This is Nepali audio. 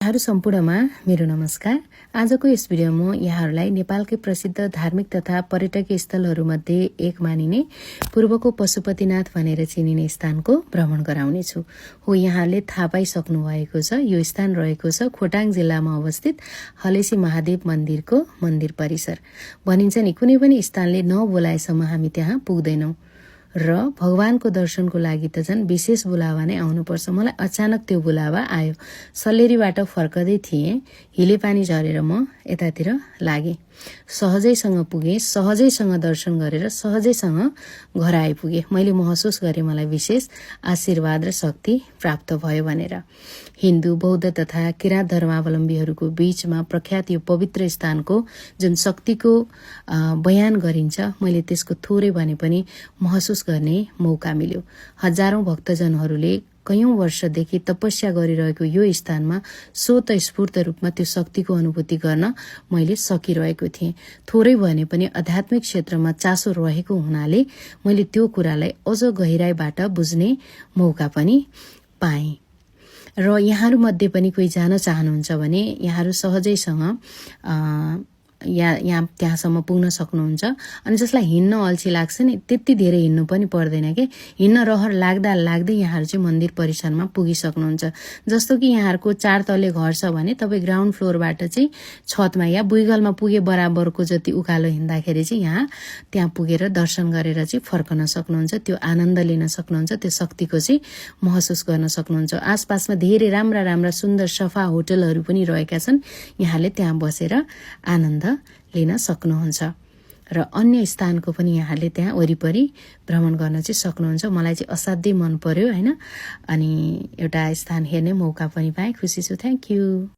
यहाँहरू सम्पूर्णमा मेरो नमस्कार। आजको यस भिडियोमा यहाँहरूलाई नेपालकै प्रसिद्ध धार्मिक तथा पर्यटकीय स्थलहरूमध्ये एक मानिने पूर्वको पशुपतिनाथ भनेर चिनिने स्थानको भ्रमण गराउनेछु। हो यहाँले थाहा पाइसक्नु भएको छ, यो स्थान रहेको छ खोटाङ जिल्लामा अवस्थित हलेसी महादेव मन्दिरको मन्दिर परिसर। भनिन्छ नि कुनै पनि स्थानले नबोलाएसम्म हामी त्यहाँ पुग्दैनौं र भगवानको दर्शनको लागि त झन् विशेष बुलावा नै आउनुपर्छ। मलाई अचानक त्यो बुलावा आयो। सल्लेरीबाट फर्कदै थिएँ, हिले पानी झरेर म यतातिर लागे। सहजैसँग पुगे, सहजैसँग दर्शन गरेर सहजैसँग घर आइपुगे। मैले महसुस गरेँ मलाई विशेष आशीर्वाद र शक्ति प्राप्त भयो भनेर। हिन्दू, बौद्ध तथा किराँत धर्मावलम्बीहरूको बीचमा प्रख्यात यो पवित्र स्थानको जुन शक्तिको बयान गरिन्छ, मैले त्यसको थोरै भने पनि महसुस गर्ने मौका मिल्यो। हजारौं भक्तजनहरूले कयौं वर्षदेखि तपस्या गरिरहेको यो स्थानमा स्वतस्फूर्त रूपमा त्यो शक्तिको अनुभूति गर्न मैले सकिरहेको थिएँ। थोरै भने पनि आध्यात्मिक क्षेत्रमा चासो रहेको हुनाले मैले त्यो कुरालाई अझ गहिराईबाट बुझ्ने मौका पनि पाएँ। र यहाँहरू मध्ये पनि कोही जान चाहनुहुन्छ भने यहाँहरू सहजैसँग यहाँ त्यहाँसम्म पुग्न सक्नुहुन्छ। अनि जसलाई हिँड्न अल्छी लाग्छ नि, त्यति धेरै हिँड्नु पनि पर्दैन के, हिँड्न रहर लाग्दा लाग्दै यहाँहरू चाहिँ मन्दिर परिसरमा पुगिसक्नुहुन्छ। जस्तो कि यहाँहरूको 4 तले घर छ भने तपाईँ ग्राउन्ड फ्लोरबाट चाहिँ छतमा या बुइगलमा पुगे बराबरको जति उकालो हिँड्दाखेरि चाहिँ यहाँ त्यहाँ पुगेर दर्शन गरेर चाहिँ फर्कन सक्नुहुन्छ। त्यो आनन्द लिन सक्नुहुन्छ, त्यो शक्तिको चाहिँ महसुस गर्न सक्नुहुन्छ। आसपासमा धेरै राम्रा राम्रा सुन्दर सफा होटलहरू पनि रहेका छन्, यहाँले त्यहाँ बसेर आनन्द लिन सक्नुहुन्छ। र अन्य स्थानको पनि यहाँले त्यहाँ वरिपरि भ्रमण गर्न चाहिँ सक्नुहुन्छ। मलाई चाहिँ असाध्यै मन पर्यो हैन। अनि एउटा स्थान हेर्ने मौका पनि पाएँ, खुसी छु। Thank you.